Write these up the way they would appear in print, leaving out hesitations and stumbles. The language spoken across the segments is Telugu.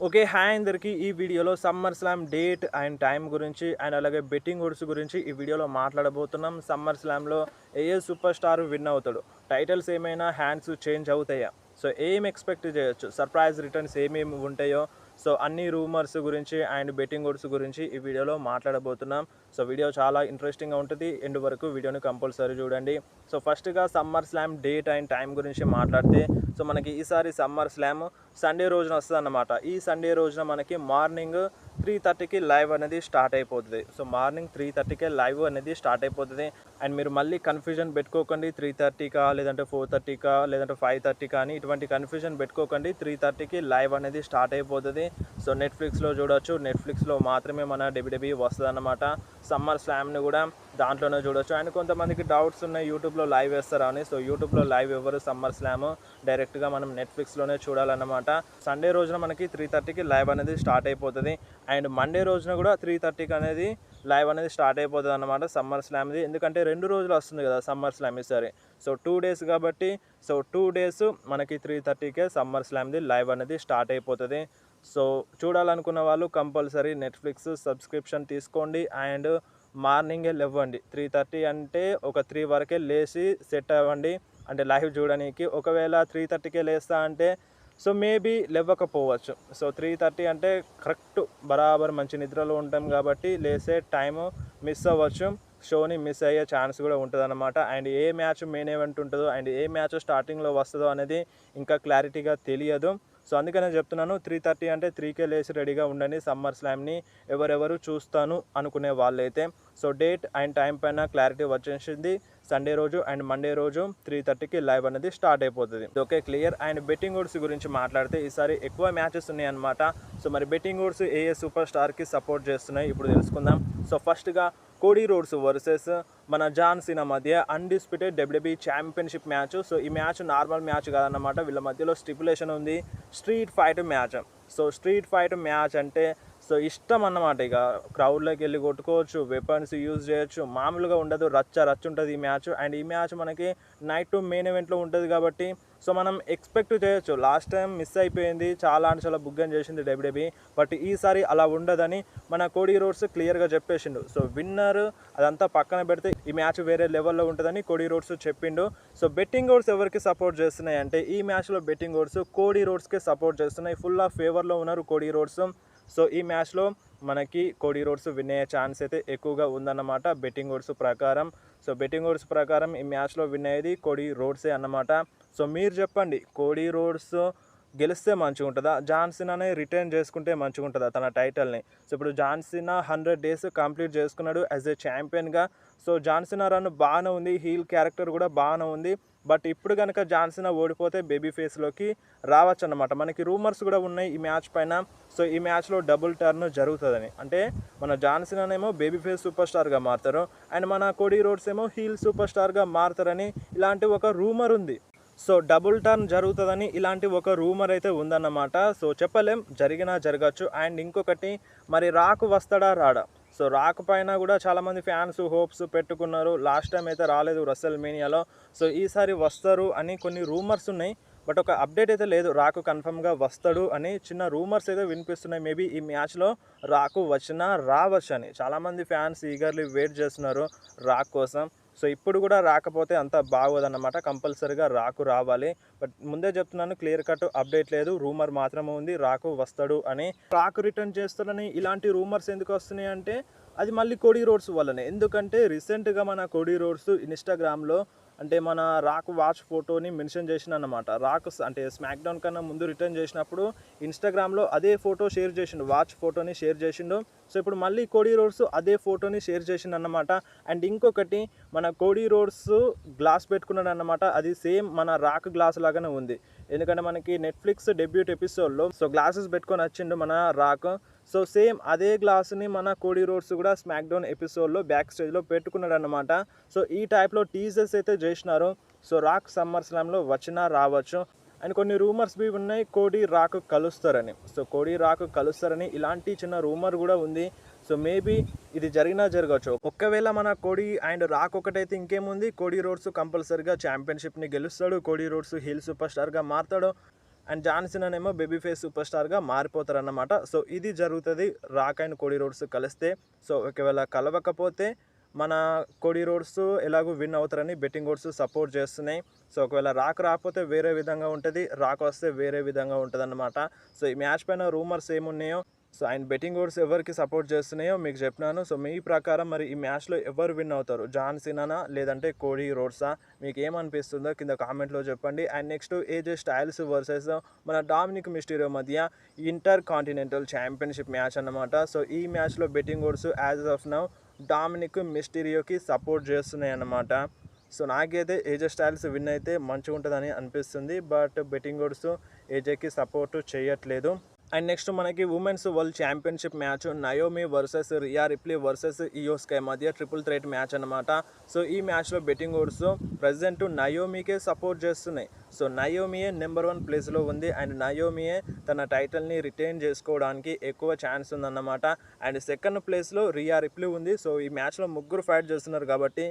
ఓకే. హాయ్ అందరికీ. ఈ వీడియోలో summer slam date and time గురించి అండ్ అలాగే బెట్టింగ్ ఓడ్స్ గురించి ఈ వీడియోలో మాట్లాడబోతున్నాం. సమ్మర్ స్లామ్‌లో ఏ సూపర్ స్టార్ విన్ అవుతాడు? టైటిల్స్ ఏమైనా హ్యాండ్స్ చేంజ్ అవుతాయా? సో ఏం ఎక్స్‌పెక్ట్ చేయొచ్చు? సర్ప్రైజ్ రిటర్న్స్ ఏమేమి ఉంటాయో సో అన్ని రూమర్స్ గురించి అండ్ బెట్టింగ్ ఓడ్స్ గురించి ఈ వీడియోలో మాట్లాడబోతున్నాం. సో వీడియో చాలా ఇంట్రెస్టింగ్‌గా ఉంటది. ఎండ్ వరకు వీడియోని కంపల్సరీ చూడండి. సో ఫస్ట్‌గా summer slam date and time గురించి మాట్లాడితే సో మనకి ఈసారి సమ్మర్ స్లామ్ సండే రోజున వస్తదన్నమాట. ఈ సండే రోజున మనకి మార్నింగ్ 3:30కి లైవ్ అనేది స్టార్ట్ అయిపోతది. సో మార్నింగ్ 3:30కే లైవ్ అనేది స్టార్ట్ అయిపోతది. అండ్ మీరు మళ్ళీ కన్‌ఫ్యూజన్ పెట్టుకోకండి. 3:30కా లేదంటే 4:30కా లేదంటే 5:30కా అని ఇటువంటి కన్‌ఫ్యూజన్ పెట్టుకోకండి. 3:30కి లైవ్ అనేది స్టార్ట్ అయిపోతది. సో నెట్‌ఫ్లిక్స్‌లో చూడొచ్చు. నెట్‌ఫ్లిక్స్‌లో మాత్రమే మన డబ్ల్యూడబ్ల్యూఈ వస్తదన్నమాట. సమ్మర్ స్లామ్‌ని కూడా దాంట్లోనే చూడొచ్చు. అండ్ కొంతమందికి డౌట్స్ ఉన్నాయి యూట్యూబ్‌లో లైవ్ వేస్తారా అని. సో యూట్యూబ్‌లో లైవ్ ఇవ్వరు సమ్మర్ స్లామ్. డైరెక్ట్‌గా మనం నెట్‌ఫ్లిక్స్‌లోనే చూడాలన్నమాట. సండే రోజున మనకి 3:30కి లైవ్ అనేది స్టార్ట్ అయిపోతది. అండ్ మండే రోజున కూడా 3:30కి అనేది లైవ్ అనేది స్టార్ట్ అయిపోతదన్నమాట సమ్మర్ స్లామ్‌ది. ఎందుకంటే 2 రోజులు వస్తుంది కదా సమ్మర్ స్లామ్ ఈసారి. సో 2 డేస్ కాబట్టి సో 2 డేస్ మనకి 3:30కే సమ్మర్ స్లామ్‌ది లైవ్ అనేది స్టార్ట్ అయిపోతది. సో చూడాలనుకున్న వాళ్ళు కంపల్సరీ నెట్‌ఫ్లిక్స్ సబ్స్క్రిప్షన్ తీసుకోండి. అండ్ మార్నింగే లెవ్వండి. 3:30 అంటే ఒక 3 వరకే లేసి సెట్ అవ్వండి. అంటే లైవ్ చూడనీకి. ఒకవేళ 3:30కే లేస్తా అంటే సో మేబీ లెవ్వకపోవచ్చు. సో 3:30 అంటే కరెక్ట్ బరాబర్ మంచి నిద్రలో ఉంటాం కాబట్టి లేసే టైము మిస్ అవ్వచ్చు. షోని మిస్ అయ్యే ఛాన్స్ కూడా ఉంటదన్నమాట. And A match main event ఉంటదో అండ్ ఏ మ్యాచ్ స్టార్టింగ్‌లో వస్తదో అనేది ఇంకా క్లారిటీగా తెలియదు. సో అందుకనే చెప్తున్నాను 3:30 అంటే 3కే లేసి రెడీగా ఉండండి సమ్మర్ స్లామ్‌ని ఎవరెవరు చూస్తాను అనుకునే వాళ్ళైతే. సో డేట్ అండ్ టైం పైన క్లారిటీ వచ్చేసింది. సండే రోజు అండ్ మండే రోజు 3:30కి లైవ్ అనేది స్టార్ట్ అయిపోతది. Okay clear. And betting odds గురించి మాట్లాడితే ఈసారి ఎక్కువ మ్యాచెస్ ఉన్నాయన్నమాట. సో మరి బెట్టింగ్ ఓడ్స్ ఏ సూపర్ స్టార్‌కి సపోర్ట్ చేస్తున్నాయి ఇప్పుడు తెలుసుకుందాం. సో ఫస్ట్‌గా కోడీ రోడ్స్ వర్సెస్ మన జాన్ సీనా మధ్య undisputed WWE championship match. So ఈ మ్యాచ్ నార్మల్ మ్యాచ్ కాదన్నమాట. వీళ్ళ మధ్యలో స్టిపులేషన్ ఉంది. Street fight match. So street fight match అంటే సో ఇష్టం అన్నమాట. ఇక క్రౌడ్లోకి వెళ్ళి కొట్టుకోవచ్చు, వెపన్స్ యూజ్ చేయొచ్చు, మామూలుగా ఉండదు. రచ్చ రచ్చ ఉంటుంది ఈ మ్యాచ్. అండ్ ఈ మ్యాచ్ మనకి నైట్ మెయిన్ ఈవెంట్లో ఉంటుంది కాబట్టి సో మనం ఎక్స్పెక్ట్ చేయొచ్చు. లాస్ట్ టైం మిస్ అయిపోయింది, చాలా అంటే చాలా బుగ్గని చేసింది డబ్ల్యూడబ్ల్యూఈ. బట్ ఈసారి అలా ఉండదని మన కోడీ రోడ్స్ క్లియర్గా చెప్పేసిండు. సో విన్నర్ అదంతా పక్కన పెడితే ఈ మ్యాచ్ వేరే లెవెల్లో ఉంటుందని కోడీ రోడ్స్ చెప్పిండు. సో బెట్టింగ్ ఓడ్స్ ఎవరికి సపోర్ట్ చేస్తున్నాయి అంటే ఈ మ్యాచ్లో బెట్టింగ్ ఓడ్స్ కోడీ రోడ్స్కే సపోర్ట్ చేస్తున్నాయి. ఫుల్ ఆఫ్ ఫేవర్లో ఉన్నారు కోడీ రోడ్స్. సో ఈ మ్యాచ్లో మనకి కోడీ రోడ్స్ విన్ అయ్యే ఛాన్స్ అయితే ఎక్కువగా ఉందన్నమాట బెట్టింగ్ ఓడ్స్ ప్రకారం. సో బెట్టింగ్ ఓడ్స్ ప్రకారం ఈ మ్యాచ్లో విన్ అయ్యేది కోడీ రోడ్సే అన్నమాట. సో మీరు చెప్పండి, కోడీ రోడ్స్ గెలిస్తే మంచిగా ఉంటుందా, జాన్ సీనానే రిటైన్ చేసుకుంటే మంచిగా ఉంటుందా తన టైటిల్ని? సో ఇప్పుడు జాన్ సీనా 100 డేస్ కంప్లీట్ చేసుకున్నాడు యాజ్ ఏ ఛాంపియన్గా. సో జాన్ సీనా రన్ బాగానే ఉంది, హీల్ క్యారెక్టర్ కూడా బాగానే ఉంది. బట్ ఇప్పుడు కనుక జాన్ సీనా ఓడిపోతే బేబీ ఫేస్లోకి రావచ్చు అన్నమాట. మనకి రూమర్స్ కూడా ఉన్నాయి ఈ మ్యాచ్ పైన. సో ఈ మ్యాచ్లో డబుల్ టర్న్ జరుగుతుందని, అంటే మన జాన్ సీనానేమో బేబీ ఫేస్ సూపర్ స్టార్గా మారుతారు అండ్ మన కోడీ రోడ్స్ ఏమో హీల్ సూపర్ స్టార్గా మారుతారని ఇలాంటి ఒక రూమర్ ఉంది. సో డబుల్ టర్న్ జరుగుతుందని ఇలాంటి ఒక రూమర్ అయితే ఉందన్నమాట. సో చెప్పలేం, జరిగినా జరగచ్చు. అండ్ ఇంకొకటి, మరి రాక్ వస్తాడా రాడా? సో రాక్ పైన కూడా చాలామంది ఫ్యాన్స్ హోప్స్ పెట్టుకున్నారు. లాస్ట్ టైం అయితే రాలేదు రస్సెల్ మేనియాలో. సో ఈసారి వస్తారు అని కొన్ని రూమర్స్ ఉన్నాయి. బట్ ఒక అప్డేట్ అయితే లేదు రాకు కన్ఫర్మ్గా వస్తాడు అని. చిన్న రూమర్స్ అయితే వినిపిస్తున్నాయి. మేబీ ఈ మ్యాచ్లో రాకు వచ్చినా రావచ్చు అని. చాలామంది ఫ్యాన్స్ ఈగర్లీ వెయిట్ చేస్తున్నారు రాక్ కోసం. సో ఇప్పుడు కూడా రాకపోతే అంత బాగోదన్నమాట. కంపల్సరీగా రాకు రావాలి. బట్ ముందే చెప్తున్నాను, క్లియర్ కట్ అప్డేట్ లేదు, రూమర్ మాత్రమే ఉంది రాకు వస్తాడు అని. రాకు రిటర్న్ చేస్తాడని ఇలాంటి రూమర్స్ ఎందుకు వస్తున్నాయి అంటే అది మళ్ళీ కోడీ రోడ్స్ వల్లనే. ఎందుకంటే రీసెంట్గా మన కోడీ రోడ్స్ ఇన్స్టాగ్రామ్లో అంటే మన రాక్ వాచ్ ఫోటోని మెన్షన్ చేసిన అన్నమాట. రాక్ అంటే స్మాక్ డౌన్ కన్నా ముందు రిటర్న్ చేసినప్పుడు ఇన్స్టాగ్రామ్లో అదే ఫోటో షేర్ చేసిండు, వాచ్ ఫోటోని షేర్ చేసిండు. సో ఇప్పుడు మళ్ళీ కోడీ రోడ్స్ అదే ఫోటోని షేర్ చేసిండు అన్నమాట. అండ్ ఇంకొకటి, మన కోడీ రోడ్స్ గ్లాస్ పెట్టుకున్నాడు అన్నమాట. అది సేమ్ మన రాక్ గ్లాస్ లాగానే ఉంది. ఎందుకంటే మనకి నెట్ఫ్లిక్స్ డెబ్యూట్ ఎపిసోడ్లో సో గ్లాసెస్ పెట్టుకొని వచ్చిండు మన రాక్. సో సేమ్ అదే గ్లాస్ని మన కోడీ రోడ్స్ కూడా స్మాక్ డౌన్ ఎపిసోడ్లో బ్యాక్ స్టేజ్లో పెట్టుకున్నాడు అన్నమాట. సో ఈ టైప్లో టీజర్స్ అయితే చేసినారు. సో రాక్ సమ్మర్ స్లామ్లో వచ్చినా రావచ్చు. అండ్ కొన్ని రూమర్స్ బి ఉన్నాయి కోడీ రాక్ కలుస్తారని. సో కోడీ రాక్ కలుస్తారని ఇలాంటి చిన్న రూమర్ కూడా ఉంది. సో మేబీ ఇది జరిగినా జరగవచ్చు. ఒకవేళ మన కోడీ అండ్ రాక్ ఒకటైతే ఇంకేముంది, కోడీ రోడ్స్ కంపల్సరీగా ఛాంపియన్షిప్ని గెలుస్తాడు. కోడీ రోడ్స్ హీల్ సూపర్ స్టార్గా మారుతాడు. అండ్ జాన్ సినానేమో బేబీ ఫేస్ సూపర్ స్టార్గా మారిపోతారన్నమాట. సో ఇది జరుగుతుంది రాక్ అండ్ కోడీ రోడ్స్ కలిస్తే. సో ఒకవేళ కలవకపోతే మన కోడీ రోడ్స్ ఎలాగో విన్ అవుతారని బెట్టింగ్ ఓడ్స్ సపోర్ట్ చేస్తున్నాయి. సో ఒకవేళ రాక్ రాకపోతే వేరే విధంగా ఉంటుంది, రాక్ వస్తే వేరే విధంగా ఉంటుంది అన్నమాట. సో ఈ మ్యాచ్ పైన రూమర్స్ ఏమున్నాయో, సో ఆయన బెట్టింగ్ ఓడ్స్ ఎవరికి సపోర్ట్ చేస్తున్నాయో మీకు చెప్పినాను. సో మీ ప్రకారం మరి ఈ మ్యాచ్లో ఎవరు విన్ అవుతారు, జాన్ సినానా లేదంటే కోడీ రోడ్సా? మీకు ఏమనిపిస్తుందో కింద కామెంట్లో చెప్పండి. And next AJ Styles versus మన డామినిక్ మిస్టీరియో మధ్య ఇంటర్ కాంటినెంటల్ ఛాంపియన్షిప్ మ్యాచ్ అన్నమాట. సో ఈ మ్యాచ్లో betting odds as of now Dominik మిస్టీరియోకి సపోర్ట్ చేస్తున్నాయి అన్నమాట. సో నాకైతే ఏజే స్టైల్స్ విన్ అయితే మంచిగా ఉంటుందని అనిపిస్తుంది, బట్ బెట్టింగ్ ఓడ్స్ ఏజేకి సపోర్ట్ చేయట్లేదు. అండ్ నెక్స్ట్ మనకి women's world championship match Naomi versus Rhea Ripley versus Iyo Sky మధ్య ట్రిపుల్ థ్రెట్ మ్యాచ్ అనమాట. సో ఈ మ్యాచ్లో బెట్టింగ్ ఓడ్స్ ప్రజెంట్ నయోమికే సపోర్ట్ చేస్తున్నాయి. సో నయోమియే నెంబర్ 1 ప్లేస్లో ఉంది అండ్ నయోమియే తన టైటిల్ని రిటైన్ చేసుకోవడానికి ఎక్కువ ఛాన్స్ ఉందన్నమాట. అండ్ సెకండ్ ప్లేస్లో రియా రిప్లీ ఉంది. సో ఈ మ్యాచ్లో ముగ్గురు ఫైట్ చేస్తున్నారు కాబట్టి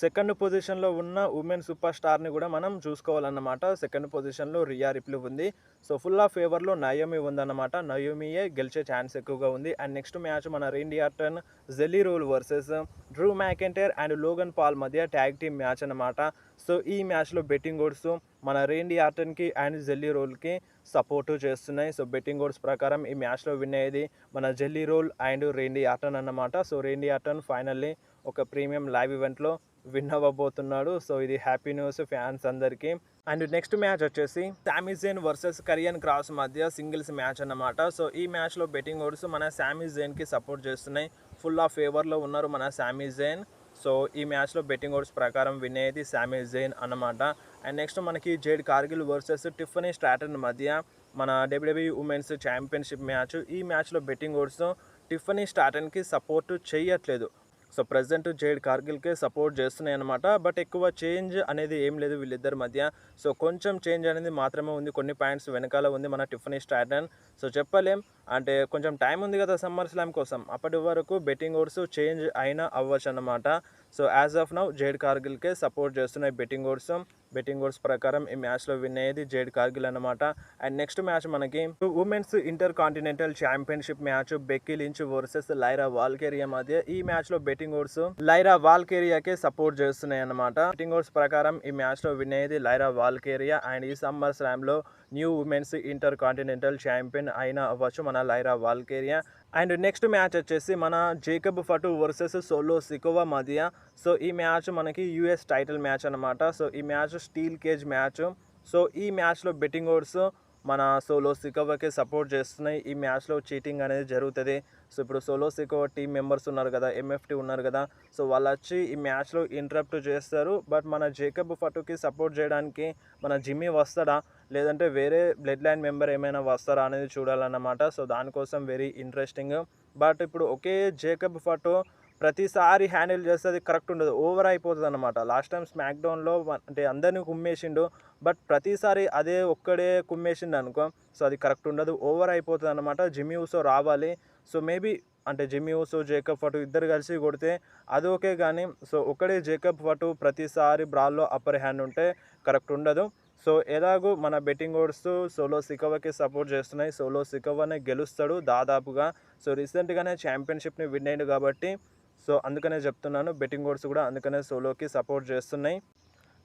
సెకండ్ పొజిషన్లో ఉన్న ఉమెన్ సూపర్ స్టార్ని కూడా మనం చూసుకోవాలన్నమాట. సెకండ్ పొజిషన్లో రియా రిప్లీ ఉంది. సో ఫుల్ ఆఫ్ ఫేవర్లో నయోమి ఉందన్నమాట. నయోమియే గెలిచే ఛాన్స్ ఎక్కువగా ఉంది. అండ్ నెక్స్ట్ మ్యాచ్ మన Randy Orton Jelly Roll versus Drew McIntyre and Logan Paul మధ్య ట్యాగ్ టీమ్ మ్యాచ్ అన్నమాట. సో ఈ మ్యాచ్లో బెట్టింగ్ ఓడ్స్ మన రేండీ ఆర్టన్కి అండ్ జెల్లీ రోల్కి సపోర్టు చేస్తున్నాయి. సో బెట్టింగ్ ఓడ్స్ ప్రకారం ఈ మ్యాచ్లో విన్ అయ్యేది మన Jelly Roll and Randy Orton అన్నమాట. సో రేండీ ఆర్టన్ ఫైనల్లీ ఒక ప్రీమియం లైవ్ ఈవెంట్లో విన్ అవ్వబోతున్నాడు. సో ఇది హ్యాపీ న్యూస్ ఫ్యాన్స్ అందరికీ. అండ్ నెక్స్ట్ మ్యాచ్ వచ్చేసి Sami Zayn versus Karrion cross మధ్య సింగిల్స్ మ్యాచ్ అన్నమాట. సో ఈ మ్యాచ్లో బెట్టింగ్ ఓడ్స్ మన శామీ జేన్కి సపోర్ట్ చేస్తున్నాయి. ఫుల్ ఆఫ్ ఫేవర్లో ఉన్నారు మన శామీ జేన్. సో ఈ మ్యాచ్లో బెట్టింగ్ ఓడ్స్ ప్రకారం విన్ అయ్యేది శామీ జేన్ అన్నమాట. అండ్ నెక్స్ట్ మనకి jade Kargil versus Tiffany Stratton మధ్య మన WWE ఉమెన్స్ ఛాంపియన్షిప్ మ్యాచ్. ఈ మ్యాచ్లో బెట్టింగ్ ఓడ్స్ టిఫనీ స్ట్రాటన్కి సపోర్ట్ చేయట్లేదు. సో ప్రజెంట్ జేడ్ కార్గిల్కే సపోర్ట్ చేస్తున్నాయి అనమాట. బట్ ఎక్కువ చేంజ్ అనేది ఏం లేదు వీళ్ళిద్దరి మధ్య. సో కొంచెం చేంజ్ అనేది మాత్రమే ఉంది, కొన్ని పాయింట్స్ వెనకాల ఉంది మన టిఫనీ స్ట్రాటన్. సో చెప్పలేం, అంటే కొంచెం టైం ఉంది కదా సమ్మర్ స్లామ్ కోసం, అప్పటి వరకు బెట్టింగ్ ఓడ్స్ చేంజ్ అయినా అవ్వచ్చు అన్నమాట. So as of now Jade కార్గిల్కే సపోర్ట్ చేస్తున్నాయి బెట్టింగ్ ఓడ్స్. బెట్టింగ్ ఓడ్స్ ప్రకారం ఈ మ్యాచ్లో విన్ అయ్యేది జేడ్ కార్గిల్ అన్నమాట. అండ్ నెక్స్ట్ మ్యాచ్ మనకి women's intercontinental championship match Becky Lynch versus Lyra Valkyria మధ్య. ఈ మ్యాచ్లో బెట్టింగ్ ఓడ్స్ లైరా వాల్కేరియాకే సపోర్ట్ చేస్తున్నాయి అన్నమాట. బెట్టింగ్ ఓడ్స్ ప్రకారం ఈ మ్యాచ్లో విన్ అయ్యేది లైరా వాల్కేరియా అండ్ ఈ సమ్మర్ స్లామ్లో new women's intercontinental champion అయినా అవ్వచ్చు మన Lyra Valkyria. And next match వచ్చేసి మన Jacob Fatu versus Solo Sikoa మధ్య. సో ఈ మ్యాచ్ మనకి US టైటిల్ మ్యాచ్ అనమాట. సో ఈ match steel cage match. So ఈ మ్యాచ్లో బెట్టింగ్ ఓడ్స్ మన సోలో సికోవాకే సపోర్ట్ చేస్తున్నాయి. ఈ మ్యాచ్లో చీటింగ్ అనేది జరుగుతుంది. సో ఇప్పుడు సోలో సికోవా టీమ్ మెంబర్స్ ఉన్నారు కదా, MFT ఉన్నారు కదా, సో వాళ్ళు వచ్చి ఈ మ్యాచ్లో ఇంటరప్ట్ చేస్తారు. బట్ మన జేకబ్ ఫటుకి సపోర్ట్ చేయడానికి మన జిమ్మీ వస్తాడా లేదంటే వేరే బ్లడ్ లైన్ మెంబర్ ఏమైనా వస్తారా అనేది చూడాలన్నమాట. సో దానికోసం వెరీ ఇంట్రెస్టింగ్. బట్ ఇప్పుడు ఒకే జేకబ్ ఫటు ప్రతిసారి హ్యాండిల్ చేస్తే అది కరెక్ట్ ఉండదు, ఓవర్ అయిపోతుంది అనమాట. లాస్ట్ టైం స్మాక్డౌన్లో అంటే అందరినీ కుమ్మేసిండు, బట్ ప్రతిసారి అదే ఒక్కడే కుమ్మేసిండు అనుకో, సో అది కరెక్ట్ ఉండదు, ఓవర్ అయిపోతుంది అనమాట. జిమ్మీ ఊసో రావాలి. సో మేబీ అంటే జిమ్మీ ఊసో జేకబ్ ఫటు ఇద్దరు కలిసి కొడితే అది ఓకే, కానీ సో ఒకడే జేకబ్ ఫటు ప్రతిసారి బ్రాల్లో అప్పర్ హ్యాండ్ ఉంటే కరెక్ట్ ఉండదు. సో ఎలాగో మన బెట్టింగ్ ఓడ్స్ సోలో సికోవాకి సపోర్ట్ చేస్తున్నాయి. సోలో సికోవానే గెలుస్తాడు దాదాపుగా. సో రీసెంట్గానే ఛాంపియన్షిప్ని విన్ అయ్యిండు కాబట్టి సో అందుకనే చెప్తున్నాను, బెట్టింగ్ ఓడ్స్ కూడా అందుకనే సోలోకి సపోర్ట్ చేస్తున్నాయి.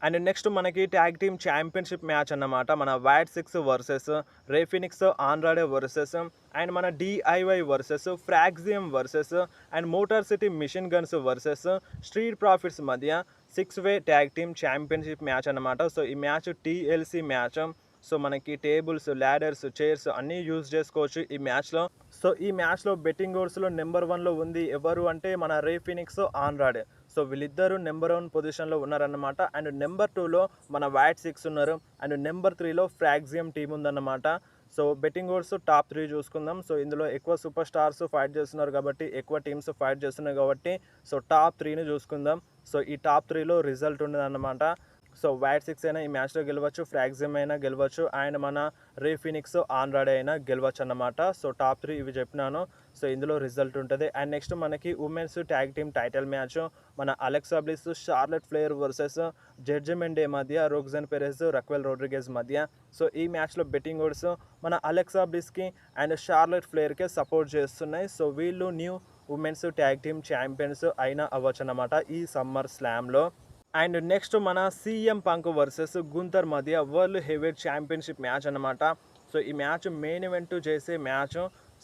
అండ్ నెక్స్ట్ మనకి ట్యాగ్ టీమ్ ఛాంపియన్షిప్ మ్యాచ్ అన్నమాట. మన Wyatt 6 versus Rey Fenix Andrade versus and మన DIY versus Fraxiom versus and Motor City Machine Guns versus Street Profits మధ్య 6-way tag team championship match అన్నమాట. సో ఈ మ్యాచ్ TLC మ్యాచ్. సో మనకి టేబుల్స్, ల్యాడర్స్, చైర్స్ అన్నీ యూజ్ చేసుకోవచ్చు ఈ మ్యాచ్లో. సో ఈ మ్యాచ్లో బెట్టింగ్ ఓడ్స్లో నెంబర్ 1లో ఉంది ఎవరు అంటే మన రే ఫినిక్స్ ఆండ్రాడే. సో వీళ్ళిద్దరూ నెంబర్ 1 పొజిషన్లో ఉన్నారన్నమాట. అండ్ నెంబర్ 2లో మన వైట్ 6 ఉన్నారు అండ్ నెంబర్ 3లో ఫ్రాగ్జియం టీం ఉందన్నమాట. సో బెట్టింగ్ ఓడ్స్ టాప్ 3 చూసుకుందాం. సో ఇందులో ఎక్కువ సూపర్ స్టార్స్ ఫైట్ చేస్తున్నారు కాబట్టి, ఎక్కువ టీమ్స్ ఫైట్ చేస్తున్నాయి కాబట్టి సో టాప్ 3ని చూసుకుందాం. సో ఈ టాప్ 3లో రిజల్ట్ ఉండదన్నమాట. సో వైట్ 6 అయినా ఈ మ్యాచ్లో గెలవచ్చు, ఫ్రాగ్జిమ్ అయినా గెలవచ్చు, అండ్ మన రే ఫినిక్స్ ఆన్రాడ్ అయినా గెలవచ్చు అన్నమాట. సో టాప్ 3 ఇవి చెప్పినాను. సో ఇందులో రిజల్ట్ ఉంటుంది. అండ్ నెక్స్ట్ మనకి women's tag team title match మన Alexa Bliss, Charlotte Flair versus Judgment Day మధ్య రోగ్జన్ పెరెజ్, రక్వెల్ రోడ్రిగేజ్ మధ్య. సో ఈ మ్యాచ్లో బెట్టింగ్ ఓడ్స్ మన అలెక్సా బ్లిస్కి అండ్ షార్లెట్ ఫ్లేర్కే సపోర్ట్ చేస్తున్నాయి. సో వీళ్ళు new women's tag team champions అయినా అవ్వచ్చు అన్నమాట ఈ సమ్మర్ స్లామ్లో. అండ్ నెక్స్ట్ మన సీఎం పంక్ వర్సెస్ గుంతర్ మధ్య వరల్డ్ హెవీవెయిట్ ఛాంపియన్షిప్ మ్యాచ్ అన్నమాట. సో ఈ మ్యాచ్ మెయిన్ ఈవెంట్ చేసే మ్యాచ్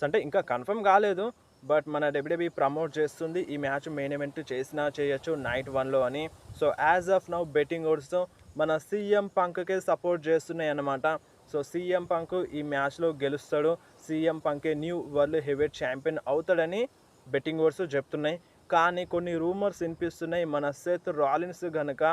అంటే ఇంకా కన్ఫర్మ్ కాలేదు, బట్ మన డబ్ల్యూడబ్ల్యూఈ ప్రమోట్ చేస్తుంది ఈ మ్యాచ్ మెయిన్ ఈవెంట్ చేసినా చేయొచ్చు నైట్ 1లో అని. So as of now betting odds మన సీఎం పంక్కే సపోర్ట్ చేస్తున్నాయి అన్నమాట. సో సీఎం పంక్ ఈ మ్యాచ్లో గెలుస్తాడు, సీఎం పంకే న్యూ వరల్డ్ హెవీవెయిట్ ఛాంపియన్ అవుతాడని బెట్టింగ్ ఓడ్స్ చెప్తున్నాయి. కానీ కొన్ని రూమర్స్ వినిపిస్తున్నాయి మన సెత్ రాలిన్స్ కనుక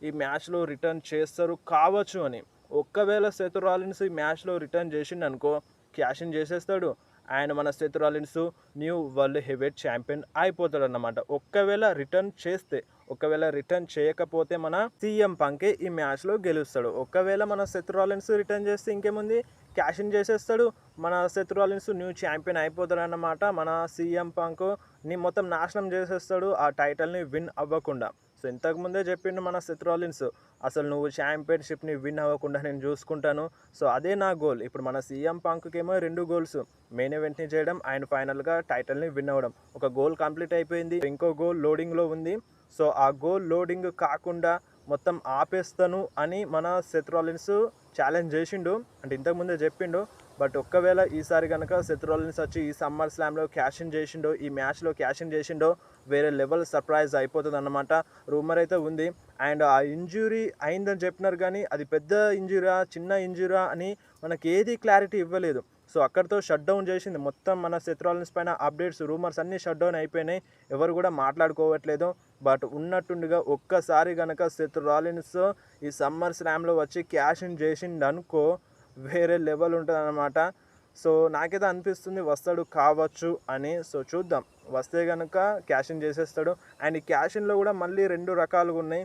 ఈ మ్యాచ్లో రిటర్న్ చేస్తారు కావచ్చు అని. ఒక్కవేళ సెత్ రాలిన్స్ ఈ మ్యాచ్లో రిటర్న్ చేసిండు అనుకో క్యాష్ ఇన్ చేసేస్తాడు, అండ్ మన Seth Rollins new world heavyweight champion అయిపోతాడు అన్నమాట. ఒకవేళ రిటర్న్ చేయకపోతే మన సీఎం పంకే ఈ మ్యాచ్లో గెలుస్తాడు. ఒకవేళ మన సెత్ రాలిన్స్ రిటర్న్ చేస్తే ఇంకేముంది, క్యాష్ ఇన్ చేసేస్తాడు, మన సెత్ రాలిన్స్ న్యూ ఛాంపియన్ అయిపోతాడు అన్నమాట. మన సీఎం పంక్ని మొత్తం నాశనం చేసేస్తాడు ఆ టైటిల్ని విన్ అవ్వకుండా. సో ఇంతకుముందే చెప్పిండు మన సెత్ రాలిన్స్, అసలు నువ్వు ఛాంపియన్షిప్ని విన్ అవ్వకుండా నేను చూసుకుంటాను. సో అదే నా గోల్. ఇప్పుడు మన సీఎం పంక్కేమో 2 గోల్స్, మెయిన్ ఈవెంట్ని చేయడం అండ్ ఫైనల్గా టైటిల్ని విన్ అవ్వడం. ఒక గోల్ కంప్లీట్ అయిపోయింది, ఇంకో గోల్ లోడింగ్లో ఉంది. సో ఆ గోల్ లోడింగ్ కాకుండా మొత్తం ఆపేస్తాను అని మన సెత్ రాలిన్స్ ఛాలెంజ్ చేసిండు, అంటే ఇంతకుముందే చెప్పిండు. బట్ ఒక్కవేళ ఈసారి కనుక సెత్ రాలిన్స్ వచ్చి ఈ సమ్మర్ స్లామ్లో క్యాష్ ఇన్ చేసిండో, ఈ మ్యాచ్లో క్యాష్ ఇన్ చేసిండో వేరే లెవెల్ సర్ప్రైజ్ అయిపోతుంది అన్నమాట. రూమర్ అయితే ఉంది. అండ్ ఆ ఇంజురీ అయిందని చెప్పినారు కానీ అది పెద్ద ఇంజురా చిన్న ఇంజురా అని మనకి ఏది క్లారిటీ ఇవ్వలేదు. సో అక్కడితో షట్ డౌన్ చేసింది మొత్తం మన సెత్ రాలిన్స్ పైన అప్డేట్స్, రూమర్స్ అన్నీ షట్ డౌన్ అయిపోయినాయి, ఎవరు కూడా మాట్లాడుకోవట్లేదు. బట్ ఉన్నట్టుండిగా ఒక్కసారి కనుక సెత్ రాలిన్స్ ఈ సమ్మర్ స్లామ్లో వచ్చి క్యాష్ ఇన్ చేసిండు అనుకో వేరే లెవెల్ ఉంటుంది అన్నమాట. సో నాకైతే అనిపిస్తుంది వస్తాడు కావచ్చు అని. సో చూద్దాం, వస్తే కనుక క్యాష్ ఇన్ చేసేస్తాడు. అండ్ ఈ క్యాష్ ఇన్లో కూడా మళ్ళీ 2 రకాలుగా ఉన్నాయి.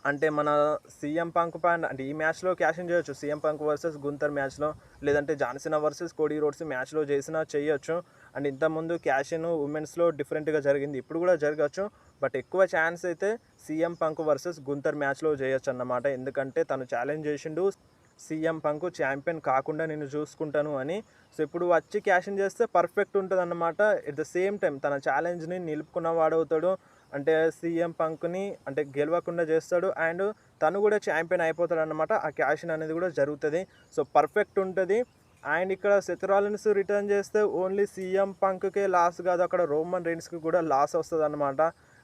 అంటే మన సీఎం పంక్ పైన అంటే ఈ మ్యాచ్లో క్యాష్ ఇన్ చేయొచ్చు, సీఎం పంక్ వర్సెస్ గుంతర్ మ్యాచ్లో, లేదంటే జాన్సీనా వర్సెస్ కోడీ రోడ్స్ మ్యాచ్లో చేసినా చేయొచ్చు. అండ్ ఇంతకుముందు క్యాష్ ఇన్ ఉమెన్స్లో డిఫరెంట్గా జరిగింది, ఇప్పుడు కూడా జరగచ్చు. బట్ ఎక్కువ ఛాన్స్ అయితే సీఎం పంక్ వర్సెస్ గుంతర్ మ్యాచ్లో చేయొచ్చు అన్నమాట. ఎందుకంటే తను ఛాలెంజ్ చేసిండు సీఎం పంక్ ఛాంపియన్ కాకుండా నేను చూసుకుంటాను అని. సో ఇప్పుడు వచ్చి క్యాష్ ఇన్ చేస్తే పర్ఫెక్ట్ ఉంటుంది అన్నమాట. ఎట్ ద సేమ్ టైం తన ఛాలెంజ్ని నిలుపుకున్న వాడవుతాడు, అంటే సీఎం పంక్ని అంటే గెలవకుండా చేస్తాడు, అండ్ తను కూడా ఛాంపియన్ అయిపోతాడు అన్నమాట. ఆ క్యాష్ ఇన్ అనేది కూడా జరుగుతుంది. సో పర్ఫెక్ట్ ఉంటుంది. అండ్ ఇక్కడ సెత్ రాలిన్స్ రిటర్న్ చేస్తే ఓన్లీ సీఎం పంక్కే లాస్ కాదు, అక్కడ రోమన్ రైన్స్కి కూడా లాస్ వస్తుంది అన్నమాట.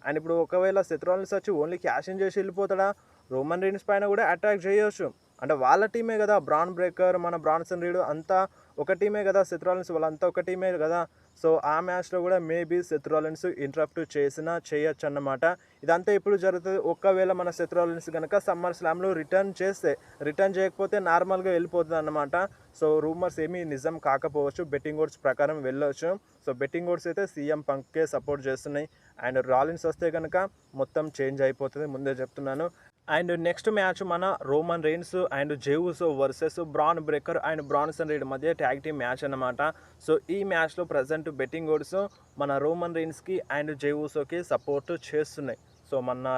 అండ్ ఇప్పుడు ఒకవేళ సెత్ రాలిన్స్ వచ్చి ఓన్లీ క్యాష్ ఇన్ చేసి వెళ్ళిపోతాడా, రోమన్ రైన్స్ పైన కూడా అటాక్ చేయొచ్చు. అంటే వాళ్ళ టీమే కదా, బ్రాన్ బ్రేకర్, మన బ్రాన్సన్ రీడ్ అంతా ఒక టీమే కదా, సెత్ రాలిన్స్ వాళ్ళంతా ఒక టీమే కదా. సో ఆ మ్యాచ్లో కూడా మేబీ సెత్ రాలిన్స్ ఇంటరప్ట్ చేసినా చేయొచ్చు అన్నమాట. ఇదంతా ఇప్పుడు జరుగుతుంది. ఒకవేళ మన సెత్ రాలిన్స్ కనుక సమ్మర్ స్లామ్లో రిటర్న్ చేయకపోతే నార్మల్గా వెళ్ళిపోతుంది అన్నమాట. సో రూమర్స్ ఏమీ నిజం కాకపోవచ్చు, బెట్టింగ్ ఓడ్స్ ప్రకారం వెళ్ళవచ్చు. సో బెట్టింగ్ ఓడ్స్ అయితే సీఎం పంక్కే సపోర్ట్ చేస్తున్నాయి. అండ్ రాలిన్స్ వస్తే కనుక మొత్తం చేంజ్ అయిపోతుంది, ముందే చెప్తున్నాను. అండ్ నెక్స్ట్ మ్యాచ్ మన Roman Reigns and Jey Uso versus Bron Breakker and Bronson Reed మధ్య ట్యాగ్ టీమ్ మ్యాచ్ అన్నమాట. సో ఈ మ్యాచ్లో ప్రజెంట్ బెట్టింగ్ ఓడ్స్ మన రోమన్ రైన్స్కి అండ్ జెవుసోకి సపోర్ట్ చేస్తున్నాయి. సో మన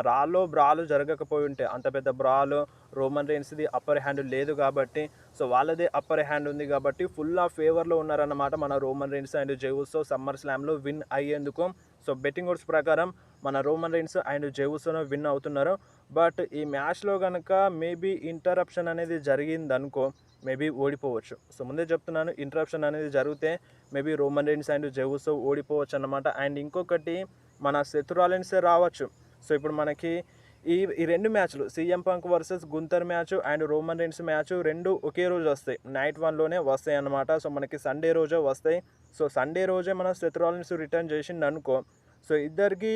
బ్రాలు జరగకపోయి ఉంటే, అంత పెద్ద బ్రాలు రోమన్ రైన్స్ది అప్పర్ హ్యాండ్ లేదు కాబట్టి, సో వాళ్ళదే అప్పర్ హ్యాండ్ ఉంది కాబట్టి ఫుల్ ఆఫ్ ఫేవర్లో ఉన్నారన్నమాట మన Roman Reigns and Jey Uso summer స్లామ్లో విన్ అయ్యేందుకు. సో బెట్టింగ్ ఓడ్స్ ప్రకారం మన రోమన్ రైన్స్ అండ్ జెవుసోను విన్ అవుతున్నారు. బట్ ఈ మ్యాచ్లో కనుక మేబీ ఇంటరప్షన్ అనేది జరిగిందనుకో మేబీ ఓడిపోవచ్చు. సో ముందే చెప్తున్నాను, ఇంటరప్షన్ అనేది జరిగితే మేబీ రోమన్ రైన్స్ అండ్ జెవుసో ఓడిపోవచ్చు అన్నమాట. అండ్ ఇంకొకటి మన సెత్ రాలిన్సే రావచ్చు. సో ఇప్పుడు మనకి ఈ 2 మ్యాచ్లు CM Punk versus గుంతర్ match and Roman Reigns match 2 ఒకే రోజు వస్తాయి, నైట్ 1లోనే వస్తాయి అన్నమాట. సో మనకి సండే రోజే వస్తాయి. సో సండే రోజే మన సెత్ రాలిన్స్ రిటర్న్ చేసిండు అనుకో, సో ఇద్దరికి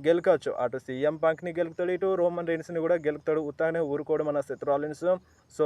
గెలకవచ్చు, అటు సీఎం పంక్ని గెలుపుతాడు, ఇటు రోమన్ రైన్స్ని కూడా గెలుపుతాడు. ఉత్తానే ఊరుకోడు మన సెత్ రాలిన్స్. సో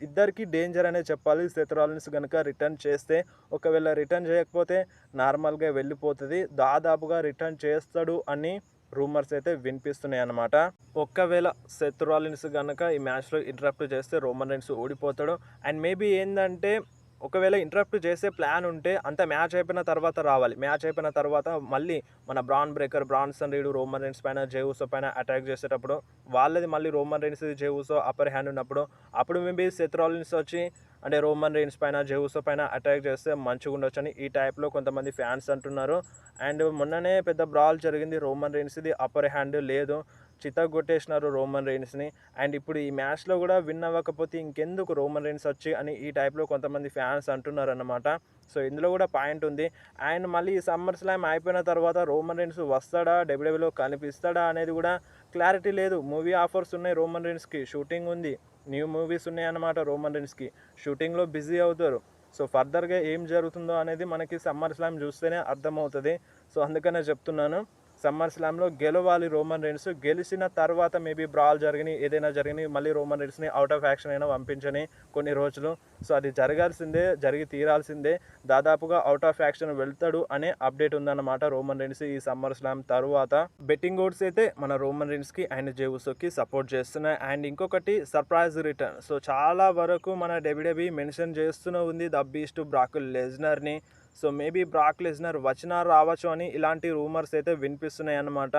ఇద్దరికి డేంజర్ అనే చెప్పాలి సెత్ రాలిన్స్ కనుక రిటర్న్ చేస్తే. ఒకవేళ రిటర్న్ చేయకపోతే నార్మల్గా వెళ్ళిపోతుంది, దాదాపుగా రిటర్న్ చేస్తాడు అని రూమర్స్ అయితే వినిపిస్తున్నాయి అన్నమాట. ఒక్కవేళ సెత్ రాలిన్స్ గనక ఈ మ్యాచ్‌లో ఇంటరప్ట్ చేస్తే రోమన్ రైన్స్ ఓడిపోతాడు. అండ్ మేబీ ఏందంటే ఒకవేళ ఇంటరప్ట్ చేసే ప్లాన్ ఉంటే అంతా మ్యాచ్ అయిపోయిన తర్వాత రావాలి. మ్యాచ్ అయిపోయిన తర్వాత మళ్ళీ మన bran breaker, Branson read Roman Reigns పైన, జే ఉసో పైన అటాక్ చేసేటప్పుడు వాళ్ళది మళ్ళీ రోమన్ రైన్స్‌ది జే ఉసో అప్పర్ హ్యాండ్ ఉన్నప్పుడు అప్పుడు మేబీ సెత్ రాలిన్స్ వచ్చి అంటే రోమన్ రైన్స్ పైన, జే ఉసో పైన అటాక్ చేస్తే మంచిగుండొచ్చని ఈ టైప్‌లో కొంతమంది ఫ్యాన్స్ అంటున్నారు. అండ్ మొన్ననే పెద్ద బ్రాల్ జరిగింది. రోమన్ రైన్స్‌ది అప్పర్ హ్యాండ్ లేదు. చితగ్గొట్టేసినారు రోమన్ రైన్స్‌ని. అండ్ ఇప్పుడు ఈ మ్యాచ్‌లో కూడా విన్ అవ్వకపోతే ఇంకెందుకు రోమన్ రైన్స్ వచ్చి అని ఈ టైప్‌లో కొంతమంది ఫ్యాన్స్ అంటున్నారన్నమాట. సో ఇందులో కూడా పాయింట్ ఉంది. అండ్ మళ్ళీ ఈ సమ్మర్ స్లామ్ అయిపోయిన తర్వాత రోమన్ రైన్స్ వస్తాడా? డబ్ల్యూడబ్ల్యూలో కనిపిస్తాడా? అనేది కూడా క్లారిటీ లేదు. మూవీ ఆఫర్స్ ఉన్నాయి రోమన్ రైన్స్‌కి. షూటింగ్ ఉంది. న్యూ మూవీస్ ఉన్నాయన్నమాట రోమన్ రైన్స్‌కి. షూటింగ్‌లో బిజీ అవుతారు. సో ఫర్దర్‌గా ఏం జరుగుతుందో అనేది మనకి సమ్మర్ స్లామ్ చూస్తేనే అర్థమవుతది. సో అందుకనే చెప్తున్నాను. సమ్మర్ స్లామ్‌లో గెలవాలి రోమన్ రైన్స్. గెలిచిన తర్వాత మేబీ బ్రాల్ జరిగిని, ఏదైనా జరిగిని మళ్ళీ రోమన్ రైన్స్‌ని ఔట్ ఆఫ్ యాక్షన్ అయినా పంపించని కొన్ని రోజులు. సో అది జరగాల్సిందే, జరిగి తీరాల్సిందే. దాదాపుగా ఔట్ ఆఫ్ యాక్షన్ వెళ్తాడు అనే అప్డేట్ ఉందన్నమాట రోమన్ రైన్స్ ఈ సమ్మర్ స్లామ్ తరువాత. బెట్టింగ్ ఓడ్స్ అయితే మన రోమన్ రైన్స్‌కి అండ్ జే ఉసోకి సపోర్ట్ చేస్తున్నాయి. అండ్ ఇంకొకటి సర్ప్రైజ్ రిటర్న్. సో చాలా వరకు మన డబ్ల్యూడబ్ల్యూఈ మెన్షన్ చేస్తూనే ఉంది ద బీస్ట్ బ్రాక్ లెస్నర్‌ని. సో మేబీ బ్రాక్ లెస్నర్ వచ్చినా రావచ్చు అని ఇలాంటి రూమర్స్ అయితే వినిపిస్తున్నాయి అన్నమాట.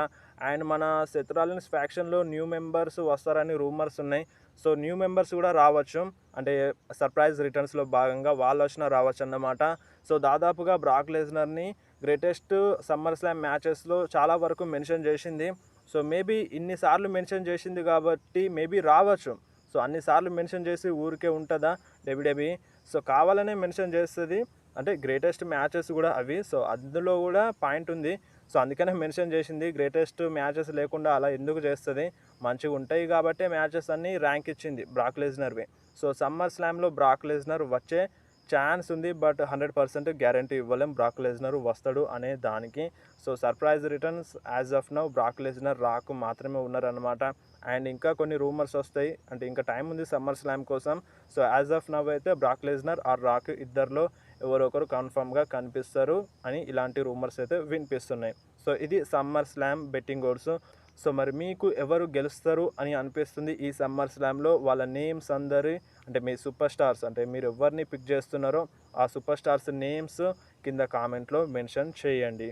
అండ్ మన సెత్ రాలిన్స్ ఫ్యాక్షన్‌లో న్యూ మెంబర్స్ వస్తారని రూమర్స్ ఉన్నాయి. సో న్యూ మెంబర్స్ కూడా రావచ్చు. అంటే సర్ప్రైజ్ రిటర్న్స్‌లో భాగంగా వాళ్ళు వచ్చినా రావచ్చు అన్నమాట. సో దాదాపుగా బ్రాక్ లెస్నర్‌ని గ్రేటెస్ట్ సమ్మర్ స్లామ్ మ్యాచెస్‌లో చాలా వరకు మెన్షన్ చేసింది. సో మేబీ ఇన్ని సార్లు మెన్షన్ చేసింది కాబట్టి మేబీ రావచ్చు. సో అన్ని సార్లు మెన్షన్ చేసి ఊరికే ఉంటదా డబ్ల్యూడబ్ల్యూఈ? సో కావాలనే మెన్షన్ చేస్తది. అంటే గ్రేటెస్ట్ మ్యాచెస్ కూడా అవి. సో అందులో కూడా పాయింట్ ఉంది. సో అందుకనే మెన్షన్ చేసింది. గ్రేటెస్ట్ మ్యాచెస్ లేకుండా అలా ఎందుకు చేస్తది? మంచిగా ఉంటాయి కాబట్టే మ్యాచెస్ అన్నీ ర్యాంక్ ఇచ్చింది బ్రాక్ లెస్నర్‌వి. సో సమ్మర్ స్లామ్‌లో బ్రాక్ లెస్నర్ వచ్చే ఛాన్స్ ఉంది. బట్ 100% గ్యారంటీ ఇవ్వలేం బ్రాక్ లెస్నర్ వస్తాడు అనే దానికి. So surprise returns as of now Brock Lesnar రాకు మాత్రమే ఉన్నారన్నమాట. అండ్ ఇంకా కొన్ని రూమర్స్ వస్తాయి. అంటే ఇంకా టైం ఉంది సమ్మర్ స్లామ్ కోసం. సో యాజ్ ఆఫ్ నౌ అయితే బ్రాక్ లెస్నర్ ఆర్ రాక్ ఇద్దరిలో ఎవరో ఒకరు కన్ఫర్మ్‌గా కనిపిస్తారు అని ఇలాంటి రూమర్స్ అయితే వినిపిస్తున్నాయి. సో ఇది summer slam betting odds. So మరి మీకు ఎవరు గెలుస్తారు అని అనిపిస్తుంది ఈ సమ్మర్ స్లామ్‌లో? వాళ్ళ నేమ్స్ అందరి అంటే మీ సూపర్ స్టార్స్ అంటే మీరు ఎవరిని పిక్ చేస్తున్నారో ఆ సూపర్ స్టార్స్ నేమ్స్ కింద కామెంట్‌లో మెన్షన్ చేయండి.